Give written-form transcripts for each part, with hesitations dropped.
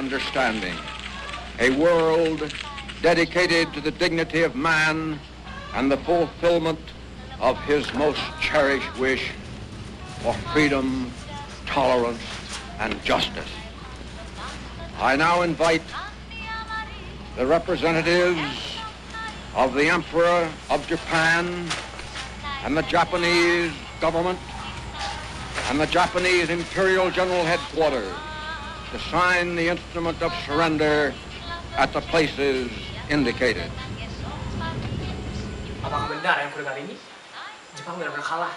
understanding. A world dedicated to the dignity of man and the fulfillment of his most cherished wish for freedom, tolerance, and justice. I now invite the representatives of the Emperor of Japan and the Japanese government and the Japanese Imperial General Headquarters to sign the instrument of surrender at the places indicated. Apakah benar yang kudengar ini? Jepang benar-benar kalah.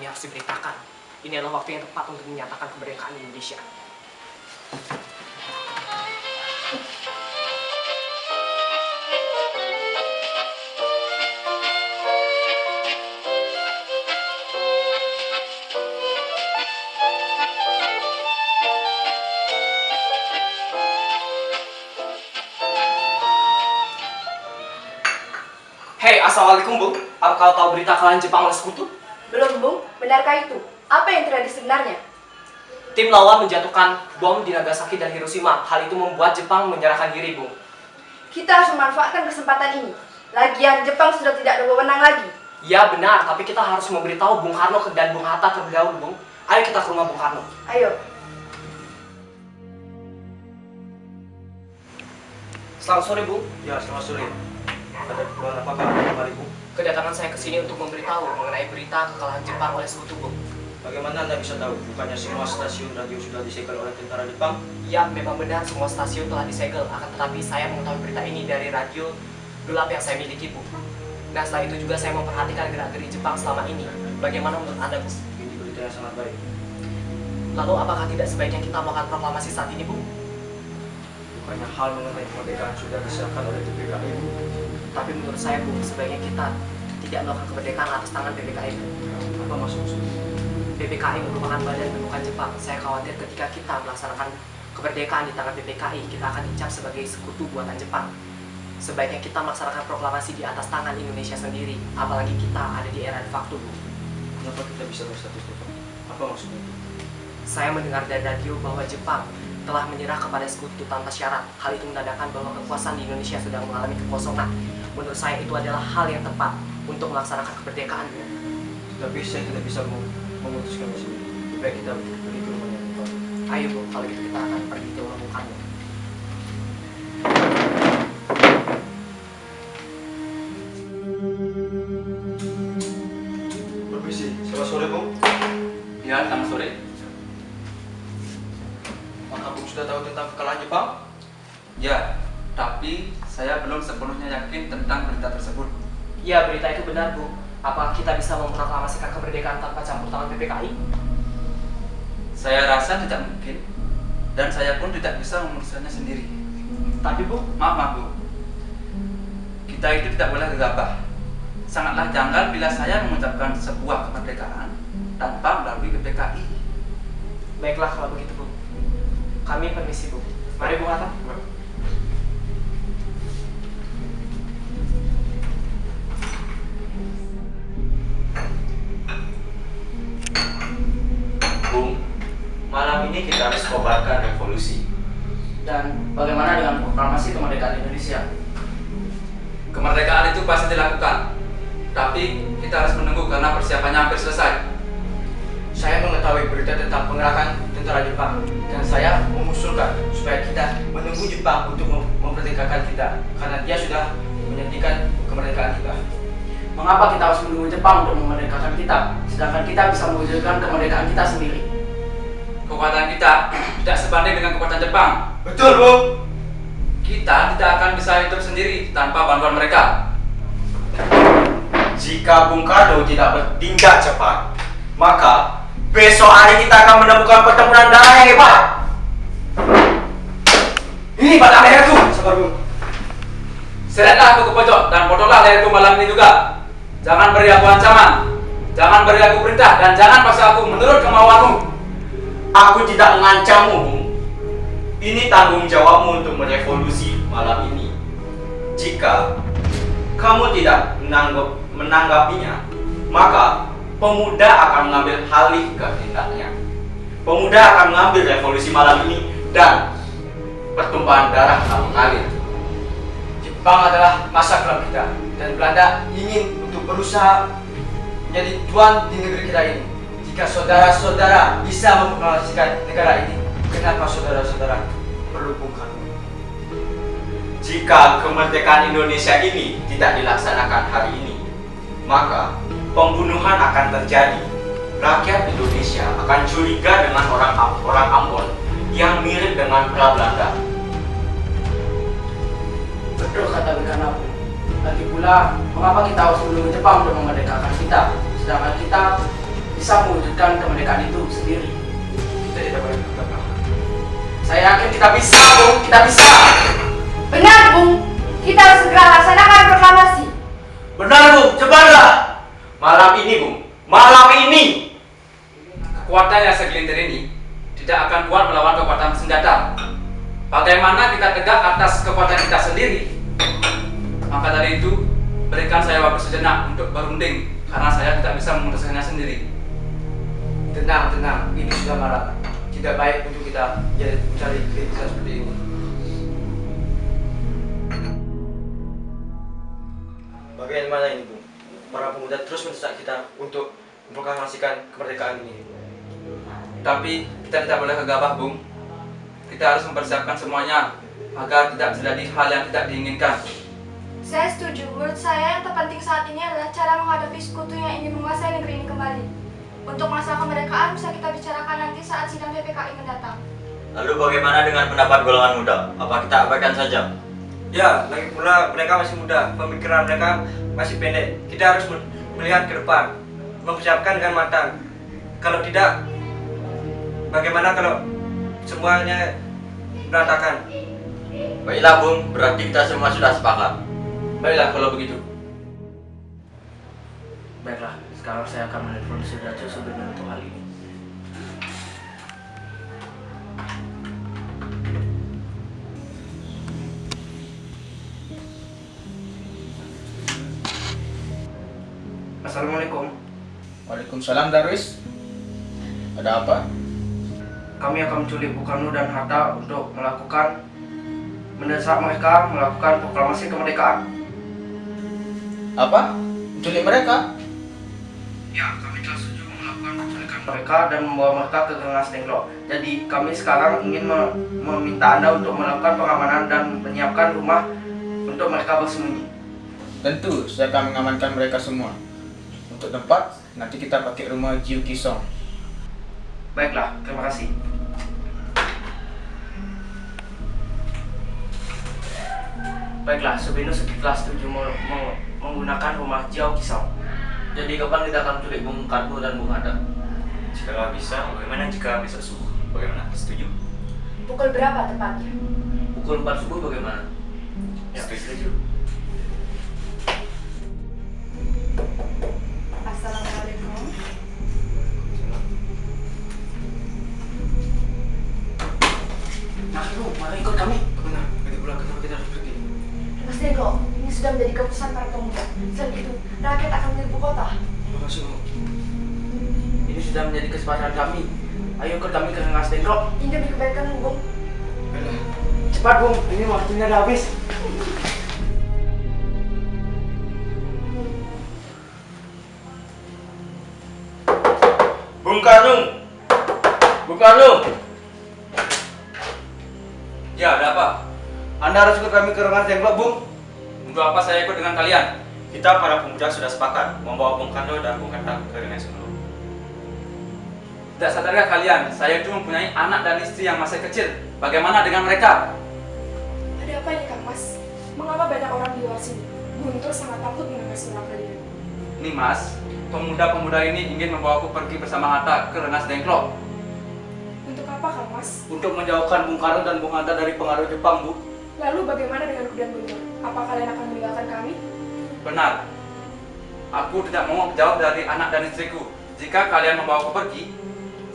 Ini harus diberitakan. Ini adalah waktu yang tepat untuk menyatakan kemerdekaan Indonesia. Hei, assalamualaikum Bung. Apa kau tahu berita kekalahan Jepang oleh sekutu? Belum, Bung. Benarkah itu? Apa yang terjadi sebenarnya? Tim lawan menjatuhkan bom di Nagasaki dan Hiroshima. Hal itu membuat Jepang menyerahkan diri, Bung. Kita harus memanfaatkan kesempatan ini. Lagian Jepang sudah tidak ada wewenang lagi. Ya benar, tapi kita harus memberitahu Bung Karno dan Bung Hatta terlebih dahulu, Bung. Ayo kita ke rumah Bung Karno. Ayo. Selamat sore, Bung. Ya, selamat sore. Ada keperluan apakah kembali, Bung? Kedatangan saya ke sini untuk memberitahu mengenai berita kekalahan Jepang oleh sekutu, Bung. Bagaimana Anda bisa tahu? Bukannya semua stasiun radio sudah disegel oleh tentara Jepang? Ya, memang benar semua stasiun telah disegel. Akan tetapi saya mengetahui berita ini dari radio gelap yang saya miliki, Bung. Nah, setelah itu juga saya memperhatikan gerak-gerik Jepang selama ini. Bagaimana menurut Anda, Bung? Ini berita yang sangat baik. Lalu apakah tidak sebaiknya kita melakukan proklamasi saat ini, Bung? Bukannya hal mengenai kemerdekaan sudah disahkan oleh PPKI, Bung? Tapi menurut saya, Bung, sebaiknya kita tidak melakukan kemerdekaan atas tangan PPKI. Apa maksudnya? PPKI merupakan badan bentukan Jepang. Saya khawatir ketika kita melaksanakan kemerdekaan di tangan PPKI, kita akan dicap sebagai sekutu buatan Jepang. Sebaiknya kita melaksanakan proklamasi di atas tangan Indonesia sendiri, apalagi kita ada di era de facto, Bung. Kenapa kita bisa berstatus Jepang? Apa maksudnya itu? Saya mendengar dari radio bahwa Jepang telah menyerah kepada sekutu tanpa syarat. Hal itu menandakan bahwa kekuasaan di Indonesia sedang mengalami kekosongan. Menurut saya itu adalah hal yang tepat untuk melaksanakan kemerdekaan. Tapi saya tidak bisa memutuskan di sini. Lebih baik kita pergi ke rumahnya Jepang. Ayo, Bung, kalau gitu kita akan pergi ke rumah Bung Karno. Permisi, selamat sore, Bung. Ya, selamat sore. Apakah Bung sudah tahu tentang kekalahan Jepang? Ya, tapi saya belum sepenuhnya yakin tentang berita tersebut. Ya, berita itu benar, Bu. Apa kita bisa memproklamasikan kemerdekaan tanpa campur tangan PPKI? Saya rasa tidak mungkin, dan saya pun tidak bisa memutuskannya sendiri. Tapi, Bu, Maaf, Bu. Kita itu tidak boleh gegabah. Sangatlah janggal bila saya mengucapkan sebuah kemerdekaan tanpa melalui PPKI. baiklah kalau begitu, Bu. Kami permisi, Bu. Mari, Bung Hatta. Bung, malam ini kita harus kobarkan revolusi. Dan bagaimana dengan proklamasi kemerdekaan Indonesia? Kemerdekaan itu pasti dilakukan, tapi kita harus menunggu karena persiapannya hampir selesai. Saya mengetahui berita tentang pengerahan tentara Jepang dan saya mengusulkan supaya kita menunggu Jepang untuk memerdekakan kita karena dia sudah menyantikan kemerdekaan kita. Mengapa kita harus menunggu Jepang untuk memerdekakan kita, sedangkan kita bisa mewujudkan kemerdekaan kita sendiri? Kekuatan kita tidak sebanding dengan kekuatan Jepang. Betul, Bung. Kita tidak akan bisa hidup sendiri tanpa bantuan mereka. Jika Bung Karno tidak bertindak cepat, maka besok hari kita akan menemukan pertempuran darah yang hebat. Ini batang leherku. Sabar, Bung. Seretlah aku ke pojok dan potonglah leherku malam ini juga. Jangan beri aku ancaman, jangan beri aku perintah, dan jangan paksa aku menurut kemauanmu. Aku tidak mengancammu, Bung. Ini tanggung jawabmu untuk merevolusi malam ini. Jika kamu tidak menanggapinya, maka pemuda akan mengambil alih kehendaknya. Pemuda akan mengambil revolusi malam ini dan pertumpahan darah tak mengalir. Jepang adalah masa kelam kita dan Belanda ingin untuk berusaha menjadi tuan di negeri kita ini. Jika saudara-saudara bisa mempromosikan negara ini, kenapa saudara-saudara perlu Bung Karno? Jika kemerdekaan Indonesia ini tidak dilaksanakan hari ini, maka pembunuhan akan terjadi. Rakyat Indonesia akan curiga dengan orang Ambon yang mirip dengan Belanda. Betul kata Karno. Lagi pula, mengapa kita harus menunggu Jepang untuk memerdekakan kita, sedangkan kita bisa mewujudkan kemerdekaan itu sendiri? Kita tidak boleh berkata. Saya yakin kita bisa, Bung. Kita bisa. Benar, Bung. Kita harus segera laksanakan proklamasi. Benar, Bung. Cepatlah. Malam ini, Bung. Malam ini. Kekuatan yang segelintir ini tidak akan kuat melawan kekuatan senjata. Bagaimana kita tegak atas kekuatan kita sendiri? Maka dari itu, berikan saya waktu sejenak untuk berunding, karena saya tidak bisa memutuskannya sendiri. Tenang, tenang. Ini sudah malam. Tidak baik untuk kita mencari keputusan seperti ini. Bagaimana ini, Bung? Para pemuda terus mendesak kita untuk memproklamasikan kemerdekaan ini. Tapi kita tidak boleh gegabah, Bung. Kita harus mempersiapkan semuanya agar tidak terjadi hal yang tidak diinginkan. Saya setuju. Menurut saya yang terpenting saat ini adalah cara menghadapi sekutu yang ingin menguasai negeri ini kembali. Untuk masalah kemerdekaan bisa kita bicarakan nanti saat sidang PPKI mendatang. Lalu bagaimana dengan pendapat golongan muda? Apa kita abaikan saja? Ya, lagi pula mereka masih muda, pemikiran mereka masih pendek. Kita harus melihat ke depan, mempersiapkan dengan matang. Kalau tidak, bagaimana kalau semuanya berantakan? Baiklah, Bung. Berarti kita semua sudah sepakat. Baiklah kalau begitu. Baiklah, sekarang saya akan menelpon Sudarjo sebelum untuk hal ini. Assalamualaikum. Waalaikumsalam Darwis. Ada apa? Kami akan menculik Bung Karno dan Hatta untuk mendesak mereka melakukan proklamasi kemerdekaan. Apa? Menculik mereka? Ya, kami telah setuju melakukan penculikan mereka dan membawa mereka ke Rengas Dengklok. Jadi kami sekarang ingin meminta Anda untuk melakukan pengamanan dan menyiapkan rumah untuk mereka bersembunyi. Tentu, saya akan mengamankan mereka semua. Untuk tempat, nanti kita pakai rumah Jiu Kisong. Baiklah, terima kasih. Baiklah, Subino telah setuju menggunakan rumah Jiu Kisong. Jadi kapan kita akan menculik Bung Karno dan Bung Hatta? Jika bisa, bagaimana jika besok subuh? Bagaimana? Setuju? Pukul berapa tepatnya? Pukul 4 subuh bagaimana? Ya, Setuju. Assalamualaikum. Mari ikut kami. Benar, lagi pula kenapa kita harus pergi? Mas Dengklok, ini sudah menjadi keputusan para pemuda. Selain itu, rakyat akan menjadi ibu kota. Makasih, Bu. Ini sudah menjadi kesepakatan kami. Ayo ikut kami ke Rengas Dengklok. Ini demi kebaikanmu, Bung. Baiklah. Cepat, Bung. Ini waktunya udah habis. Bung Karno! Bung Karno! Ya, ada apa? Anda harus ikut kami ke Rengas Dengklok, Bung. Untuk apa saya ikut dengan kalian? Kita para pemuda sudah sepakat membawa Bung Karno dan Bung Hatta ke Rengas Dengklok. Tidak sadarkah kalian, saya itu mempunyai anak dan istri yang masih kecil. Bagaimana dengan mereka? Ada apa ini, Kang Mas? Mengapa banyak orang di luar sini? Guntur sangat takut mendengar suara kalian. Nih Mas, pemuda-pemuda ini ingin membawaku pergi bersama Hatta ke Rengas Dengklok. Untuk apa, Kang Mas? Untuk menjauhkan Bung Karno dan Bung Hatta dari pengaruh Jepang, Bu. Lalu bagaimana dengan Kudan Guntur? Apa kalian akan meninggalkan kami? Benar. Aku tidak mau jauh dari anak dan istriku. Jika kalian membawaku pergi,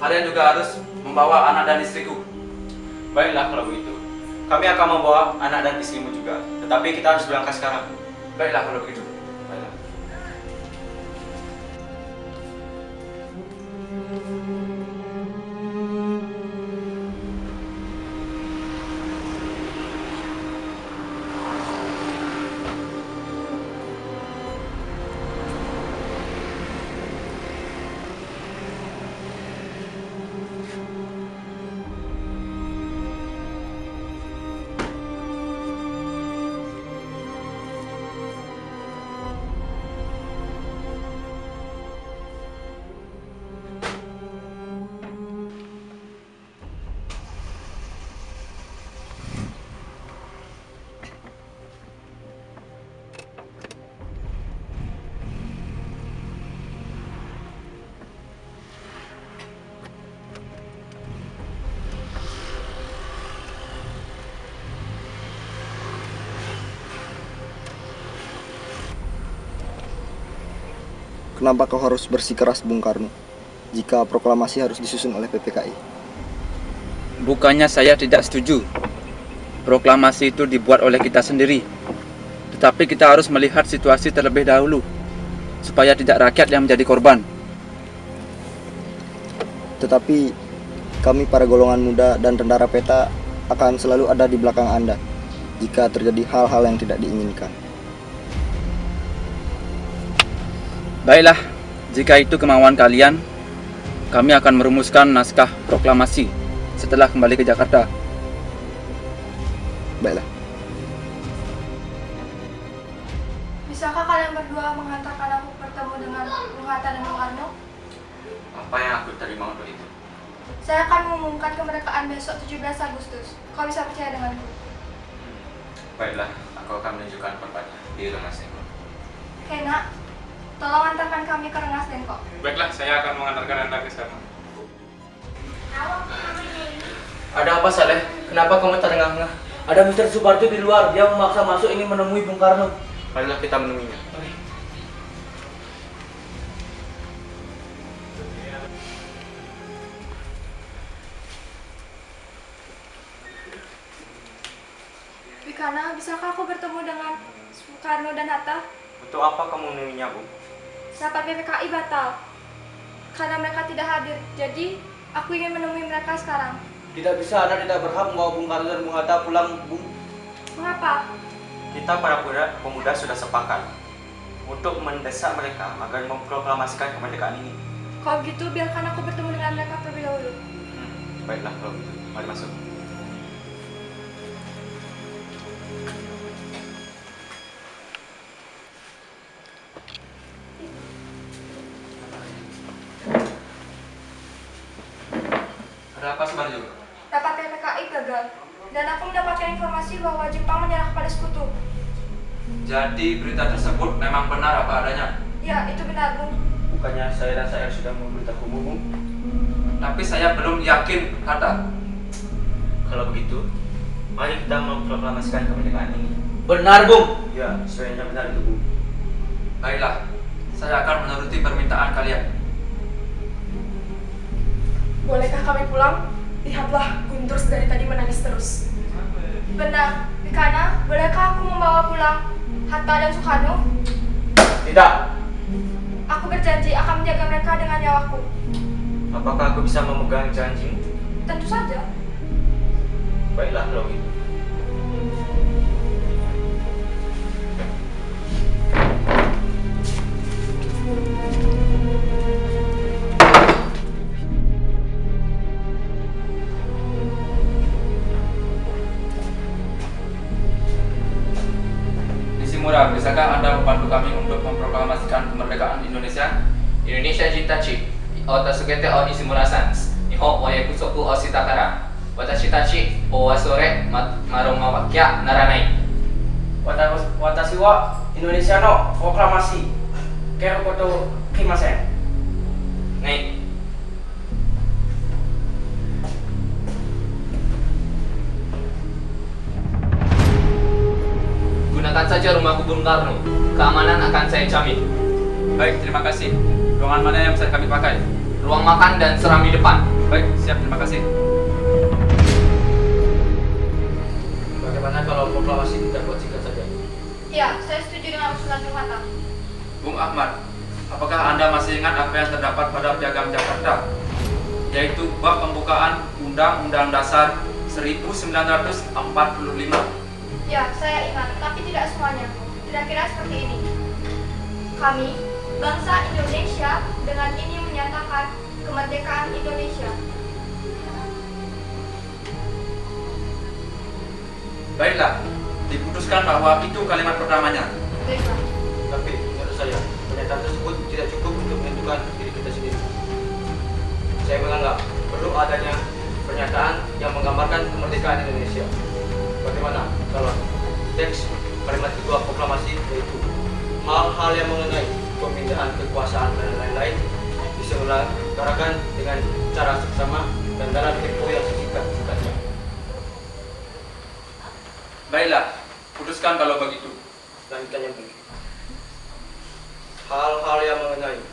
kalian juga harus membawa anak dan istriku. Baiklah kalau begitu. Kami akan membawa anak dan istrimu juga. Tetapi kita harus berangkat sekarang. Baiklah kalau begitu. Baiklah. kenapa kau harus bersikeras Bung Karno jika proklamasi harus disusun oleh PPKI? Bukannya saya tidak setuju. Proklamasi itu dibuat oleh kita sendiri. Tetapi kita harus melihat situasi terlebih dahulu, supaya tidak rakyat yang menjadi korban. Tetapi kami para golongan muda dan tentara peta akan selalu ada di belakang Anda jika terjadi hal-hal yang tidak diinginkan. Baiklah, jika itu kemauan kalian, kami akan merumuskan naskah proklamasi setelah kembali ke Jakarta. Baiklah. Bisakah kalian berdua menghantarkan aku bertemu dengan Bung Hatta dan Bung Karno? Apa yang aku terima untuk itu? Saya akan mengumumkan kemerdekaan besok 17 Agustus. Kau bisa percaya denganku? Baiklah, aku akan menunjukkan tempatnya di Rengas Dengklok. Kena, tolong antarkan kami ke Rengas Dengklok. Baiklah, saya akan mengantarkan Anda ke sana. Ada apa Saleh? Kenapa kamu terengah-engah? Ada Mr. Suparto di luar, dia memaksa masuk ingin menemui Bung Karno. Marilah kita menemuinya. Bikana, bisakah aku bertemu dengan Karno dan Hatta? Untuk apa kamu menemuinya, Bu? Rapat PPKI batal karena mereka tidak hadir. Jadi, aku ingin menemui mereka sekarang. Tidak bisa, Anda tidak berhak membawa Bung Karno dan Bung Hatta pulang, Bung. Mengapa? Kita para pemuda sudah sepakat untuk mendesak mereka agar memproklamasikan kemerdekaan ini. Kalau gitu, biarkan aku bertemu dengan mereka terlebih dahulu. Baiklah kalau begitu, mari masuk. Ada apa Suparjo? Rapat PPKI gagal, dan aku mendapatkan informasi bahwa Jepang menyerah kepada sekutu. Jadi berita tersebut memang benar apa adanya? Ya, itu benar, Bung. Bukannya saya dan saya sudah memberitahumu, Bung? Tapi saya belum yakin, Hatta. Kalau begitu, mari kita memproklamasikan kemerdekaan ini. Benar, Bung. Ya, sebenarnya benar itu, Bu. Baiklah, saya akan menuruti permintaan kalian. Bolehkah kami pulang? Lihatlah, Guntur dari tadi menangis terus. Benar, Bikana, bolehkah aku membawa pulang Hatta dan Soekarno? Tidak. Aku berjanji akan menjaga mereka dengan nyawaku. Apakah aku bisa memegang janjimu? Tentu saja. Baiklah kalau begitu. Nishimura, bisakah Anda membantu kami untuk memproklamasikan kemerdekaan Indonesia? Indonesia Jitachi, Otasukete o Nishimura-san, Nihon o Yakusoku o Shitakara, Watashi tachi o wa sore marumawakia naranai. Watashi wa Indonesia no proklamasi. Kero koto kimasen. Nei. Gunakan saja rumahku Bung Karno. Keamanan akan saya jamin. Baik, terima kasih. Ruangan mana yang bisa kami pakai? Ruang makan dan serambi depan. Baik, siap, terima kasih. Bagaimana kalau proklamasi kita buat singkat saja? Ya, saya setuju dengan usulan Bung Hatta. Bung Ahmad, apakah Anda masih ingat apa yang terdapat pada Piagam Jakarta? Yaitu bab pembukaan Undang-Undang Dasar 1945. Ya, saya ingat, tapi tidak semuanya. Kira-kira seperti ini. Kami, bangsa Indonesia, dengan ini menyatakan kemerdekaan Indonesia. Baiklah, diputuskan bahwa itu kalimat pertamanya. Baiklah. Tapi menurut saya, pernyataan tersebut tidak cukup untuk menentukan diri kita sendiri. Saya menganggap perlu adanya pernyataan yang menggambarkan kemerdekaan Indonesia. Bagaimana kalau teks kalimat kedua proklamasi yaitu hal-hal yang mengenai pemindahan kekuasaan dan lain-lain diselenggarakan dengan cara seksama dan dalam tempo yang sesingkat-singkatnya. Baiklah, putuskan kalau begitu. Lanjutannya begini. hal-hal yang mengenai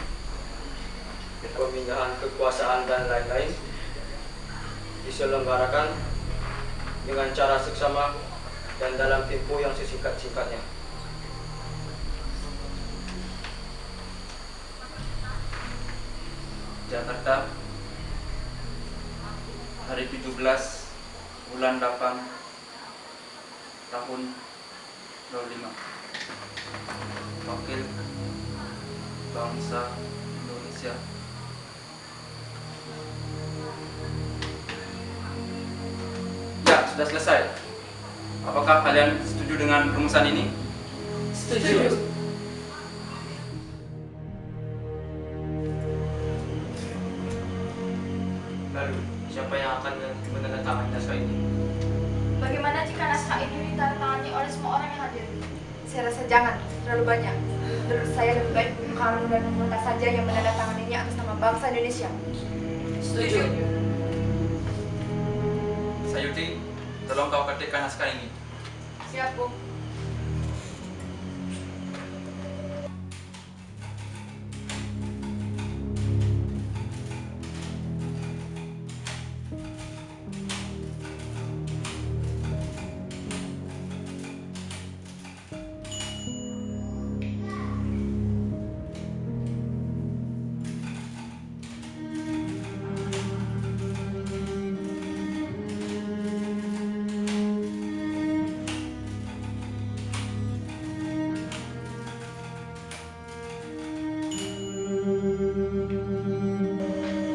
pemindahan kekuasaan dan lain-lain diselenggarakan dengan cara seksama dan dalam tempo yang sesingkat-singkatnya. Jakarta, hari 17 bulan 8 tahun 25. Wakil bangsa Indonesia. Ya, sudah selesai. Apakah kalian setuju dengan rumusan ini? Setuju. Lalu, siapa yang akan menandatangani naskah ini? Bagaimana jika naskah ini ditandatangani oleh semua orang yang hadir? Saya rasa jangan, terlalu banyak. Menurut saya lebih baik Bung Karno dan Bung Hatta saja yang menandatanganinya atas nama bangsa Indonesia. Setuju. Sayuti, tolong kau ketikkan naskah ini. Siap, Bu.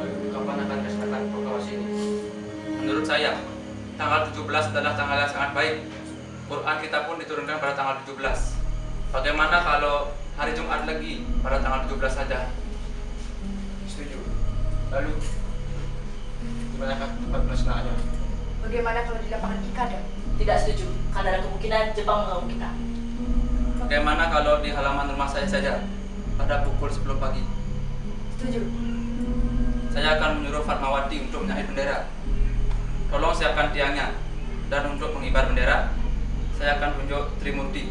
Lalu, kapan akan dilaksanakan proklamasi ini? Menurut saya, tanggal 17 adalah tanggal yang sangat baik. Quran kita pun diturunkan pada tanggal 17. Bagaimana kalau hari Jumat lagi pada tanggal 17 saja? Setuju. Lalu, di manakah tempat pelaksanaannya? Bagaimana kalau di lapangan Ikada? Tidak setuju, karena ada kemungkinan Jepang mengganggu kita. Bagaimana kalau di halaman rumah saya saja pada pukul 10 pagi? Setuju. Saya akan menyuruh Fatmawati untuk menyahit bendera. Tolong siapkan tiangnya. Dan untuk pengibar bendera, saya akan tunjuk Trimurti.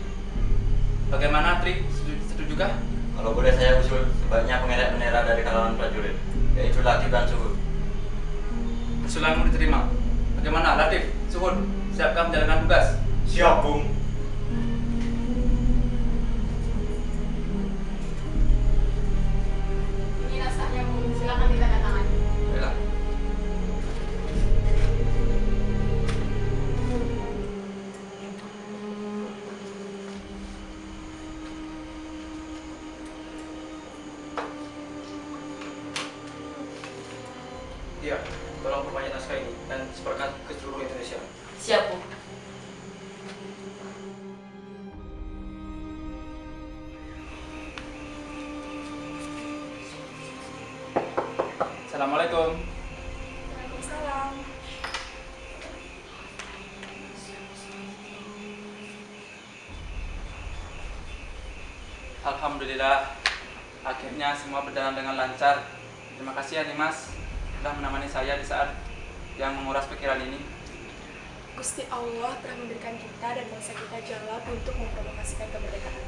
Bagaimana Tri? Setujukah? Kalau boleh saya usul sebaiknya pengerek bendera dari kalangan prajurit, yaitu Latif dan Suhud. Usulanmu diterima. Bagaimana Latif? Suhud, siapkan menjalankan tugas. Siap, Bung. Ini naskahnya, Bu. Silakan ditandatangani. Baiklah. Iya, tolong perpanjang naskah ini dan sebarkan ke seluruh Indonesia. Siap, Bu. Assalamualaikum. Waalaikumsalam. Alhamdulillah, akhirnya semua berjalan dengan lancar. Terima kasih ya Nimas, telah menemani saya di saat yang menguras pikiran ini. Gusti Allah telah memberikan kita dan bangsa kita jalan untuk mempromosikan kemerdekaan.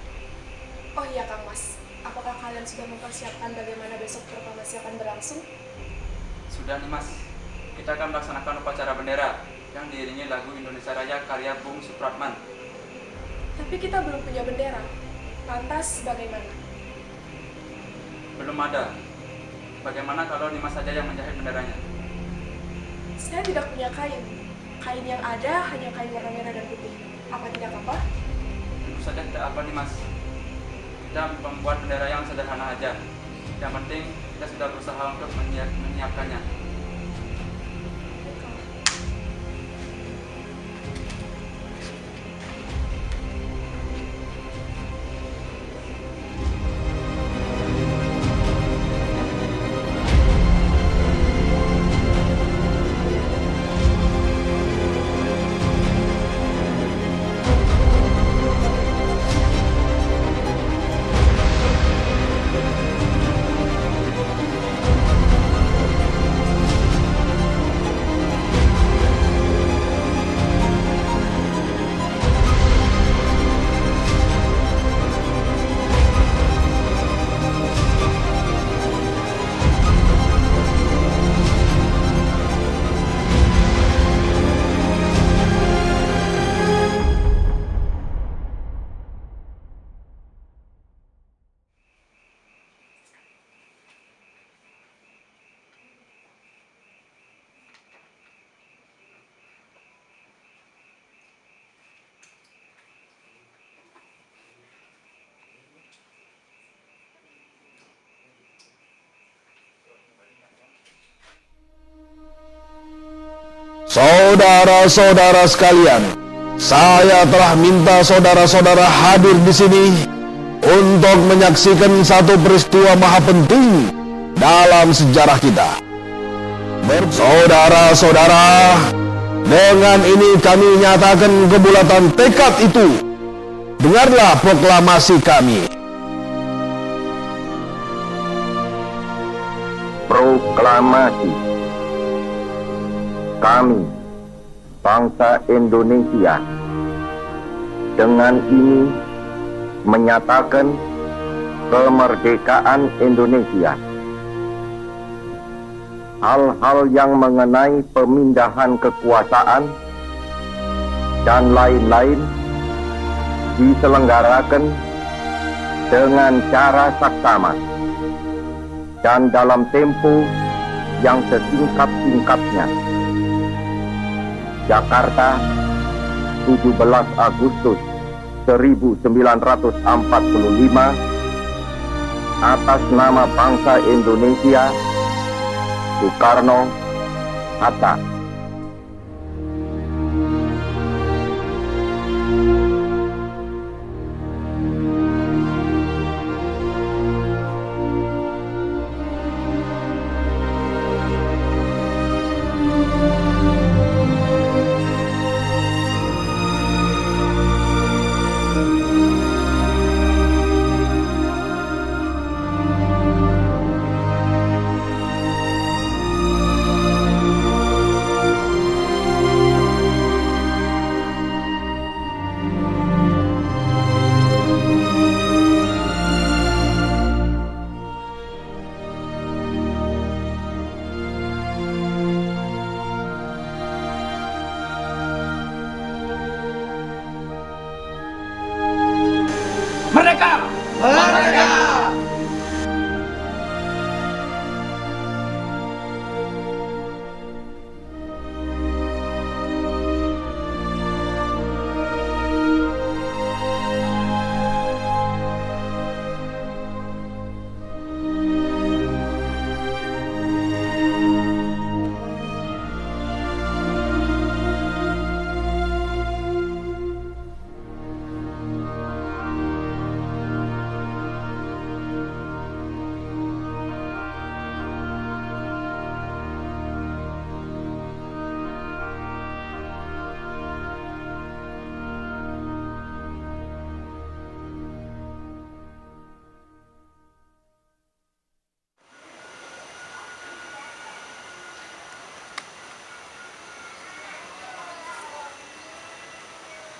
Oh iya Kang Mas, apakah kalian sudah mempersiapkan bagaimana besok proklamasi akan berlangsung? Sudah Nimas, kita akan melaksanakan upacara bendera yang diiringi lagu Indonesia Raya karya Bung Supratman. Tapi kita belum punya bendera. Lantas bagaimana? Belum ada. Bagaimana kalau Nimas saja yang menjahit benderanya? Saya tidak punya kain. Kain yang ada hanya kain warna merah dan putih. Apa tidak apa? Tentu saja tidak apa Nimas. Kita membuat bendera yang sederhana aja. Yang penting kita sudah berusaha untuk menyiapkannya. Saudara-saudara sekalian, saya telah minta saudara-saudara hadir di sini untuk menyaksikan satu peristiwa maha penting dalam sejarah kita. Saudara-saudara, dengan ini kami nyatakan kebulatan tekad itu. Dengarlah proklamasi kami. Proklamasi. Kami, bangsa Indonesia, dengan ini menyatakan kemerdekaan Indonesia. Hal-hal yang mengenai pemindahan kekuasaan dan lain-lain diselenggarakan dengan cara saksama dan dalam tempo yang sesingkat-singkatnya. Jakarta, 17 Agustus 1945, atas nama bangsa Indonesia, Soekarno, Hatta. Merdeka! Merdeka!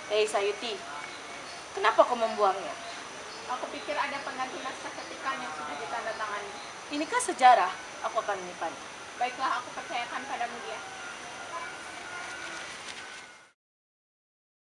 Hei Sayuti, kenapa kau membuangnya? Aku pikir ada pengganti naskah ketikan yang sudah ditandatangani. Ini kan sejarah, aku akan menyimpannya. Baiklah, aku percayakan padamu dia.